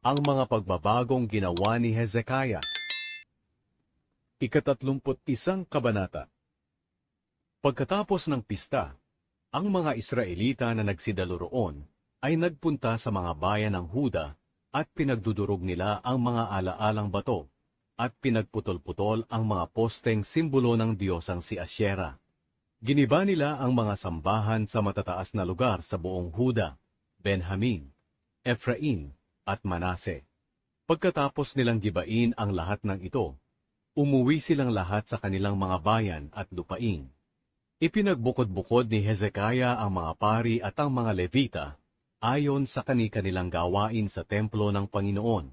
Ang mga pagbabagong ginawa ni Hezekiah. Ika-31 kabanata. Pagkatapos ng pista, ang mga Israelita na nagsidalo roon ay nagpunta sa mga bayan ng Huda at pinagdudurog nila ang mga alaalang bato at pinagputol-putol ang mga posteng simbolo ng diyosang si Asyera. Giniba nila ang mga sambahan sa matataas na lugar sa buong Huda, Benjamin, Ephraim at Manase. Pagkatapos nilang gibain ang lahat ng ito, umuwi silang lahat sa kanilang mga bayan at lupain. Ipinagbukod-bukod ni Hezekiah ang mga pari at ang mga Levita ayon sa kani-kanilang gawain sa templo ng Panginoon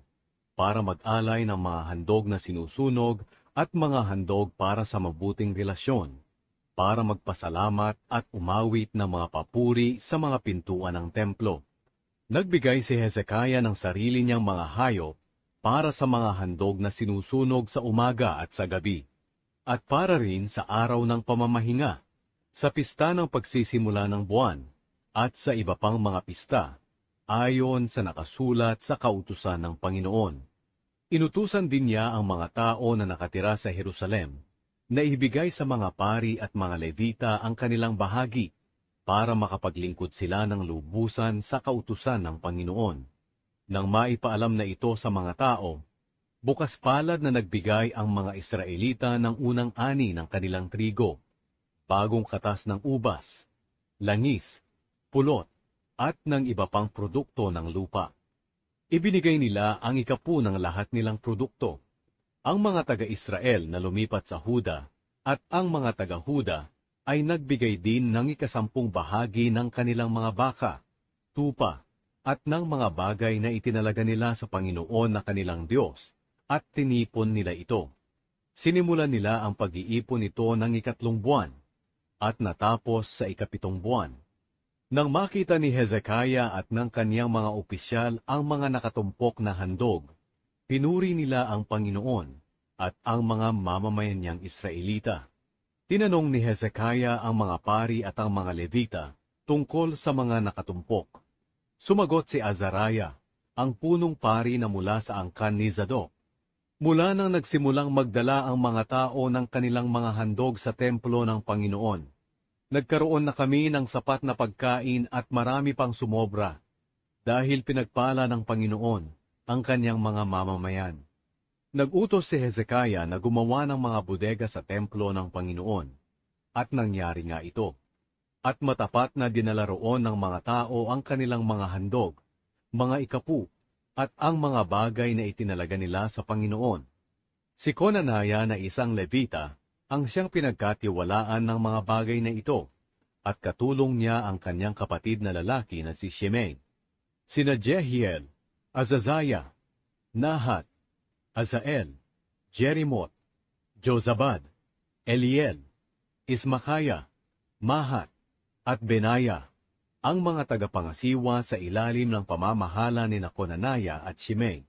para mag-alay ng mga handog na sinusunog at mga handog para sa mabuting relasyon, para magpasalamat at umawit ng mga papuri sa mga pintuan ng templo. Nagbigay si Hezekiah ng sarili niyang mga hayop para sa mga handog na sinusunog sa umaga at sa gabi, at para rin sa araw ng pamamahinga, sa pista ng pagsisimula ng buwan, at sa iba pang mga pista, ayon sa nakasulat sa kautusan ng Panginoon. Inutusan din niya ang mga tao na nakatira sa Jerusalem na ibigay sa mga pari at mga Levita ang kanilang bahagi para makapaglingkod sila ng lubusan sa kautusan ng Panginoon. Nang maipaalam na ito sa mga tao, bukas palad na nagbigay ang mga Israelita ng unang ani ng kanilang trigo, bagong katas ng ubas, langis, pulot, at ng iba pang produkto ng lupa. Ibinigay nila ang 10 ng lahat nilang produkto. Ang mga taga-Israel na lumipat sa Huda at ang mga taga-Huda ay nagbigay din ng 10 bahagi ng kanilang mga baka, tupa, at ng mga bagay na itinalaga nila sa Panginoon na kanilang Diyos, at tinipon nila ito. Sinimulan nila ang pag-iipon nito ng 3 buwan, at natapos sa 7 buwan. Nang makita ni Hezekiah at ng kaniyang mga opisyal ang mga nakatumpok na handog, pinuri nila ang Panginoon at ang mga mamamayan niyang Israelita. Tinanong ni Hezekiah ang mga pari at ang mga Levita tungkol sa mga nakatumpok. Sumagot si Azariah, ang punong pari na mula sa angkan ni Zadok. Mula nang nagsimulang magdala ang mga tao ng kanilang mga handog sa templo ng Panginoon, nagkaroon na kami ng sapat na pagkain at marami pang sumobra, dahil pinagpala ng Panginoon ang kanyang mga mamamayan. Nag-utos si Hezekiah na gumawa ng mga bodega sa templo ng Panginoon, at nangyari nga ito. At matapat na dinala roon ng mga tao ang kanilang mga handog, mga ikapu, at ang mga bagay na itinalaga nila sa Panginoon. Si Conaniah na isang Levita ang siyang pinagkatiwalaan ng mga bagay na ito, at katulong niya ang kanyang kapatid na lalaki na si Shimei. Sina Jehiel, Azaziah, Nahat, Azael, Jerimoth, Jozabad, Eliel, Ismakiah, Mahat, at Benaya, ang mga tagapangasiwa sa ilalim ng pamamahala ni Conaniah at Shimei.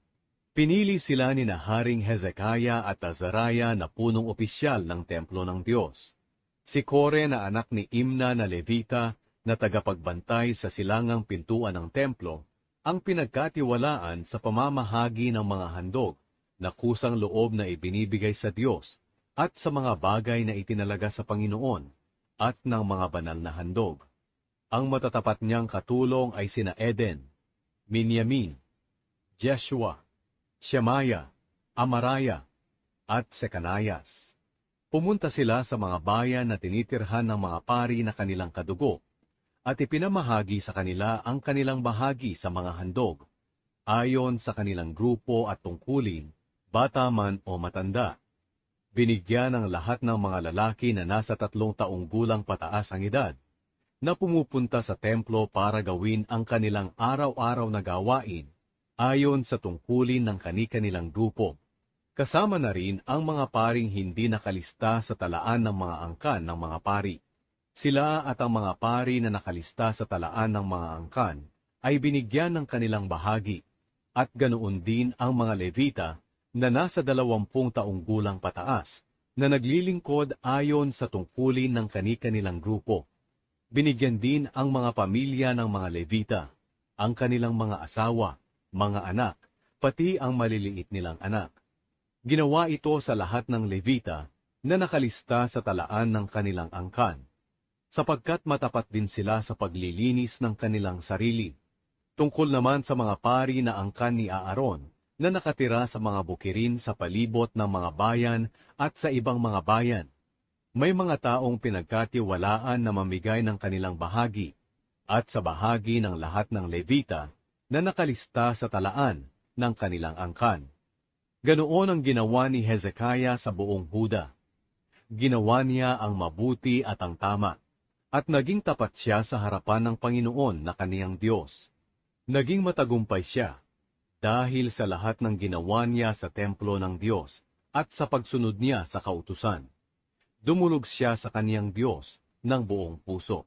Pinili sila ni Haring Hezekiah at Azariah na punong opisyal ng templo ng Diyos. Si Kore na anak ni Imna na Levita na tagapagbantay sa silangang pintuan ng templo, ang pinagkatiwalaan sa pamamahagi ng mga handog na kusang loob na ibinibigay sa Diyos at sa mga bagay na itinalaga sa Panginoon at ng mga banal na handog. Ang matatapat niyang katulong ay sina Eden, Minyamin, Jeshua, Shemaiah, Amaraya, at Sekanayas. Pumunta sila sa mga bayan na tinitirhan ng mga pari na kanilang kadugo, at ipinamahagi sa kanila ang kanilang bahagi sa mga handog, ayon sa kanilang grupo at tungkulin, bata man o matanda. Binigyan ng lahat ng mga lalaki na nasa 3 taong gulang pataas ang edad, na pumupunta sa templo para gawin ang kanilang araw-araw na gawain, ayon sa tungkulin ng kani-kanilang grupo. Kasama na rin ang mga paring hindi nakalista sa talaan ng mga angkan ng mga pari. Sila at ang mga pari na nakalista sa talaan ng mga angkan ay binigyan ng kanilang bahagi, at ganoon din ang mga Levita na nasa 20 taong gulang pataas, na naglilingkod ayon sa tungkulin ng kani-kanilang grupo. Binigyan din ang mga pamilya ng mga Levita, ang kanilang mga asawa, mga anak, pati ang maliliit nilang anak. Ginawa ito sa lahat ng Levita na nakalista sa talaan ng kanilang angkan, sapagkat matapat din sila sa paglilinis ng kanilang sarili. Tungkol naman sa mga pari na angkan ni Aaron, na nakatira sa mga bukirin sa palibot ng mga bayan at sa ibang mga bayan, may mga taong pinagkatiwalaan na mamigay ng kanilang bahagi, at sa bahagi ng lahat ng Levita na nakalista sa talaan ng kanilang angkan. Ganoon ang ginawa ni Hezekiah sa buong Huda. Ginawa niya ang mabuti at ang tama, at naging tapat siya sa harapan ng Panginoon na kaniyang Diyos. Naging matagumpay siya dahil sa lahat ng ginawa niya sa templo ng Diyos at sa pagsunod niya sa kautusan. Dumulog siya sa kaniyang Diyos ng buong puso.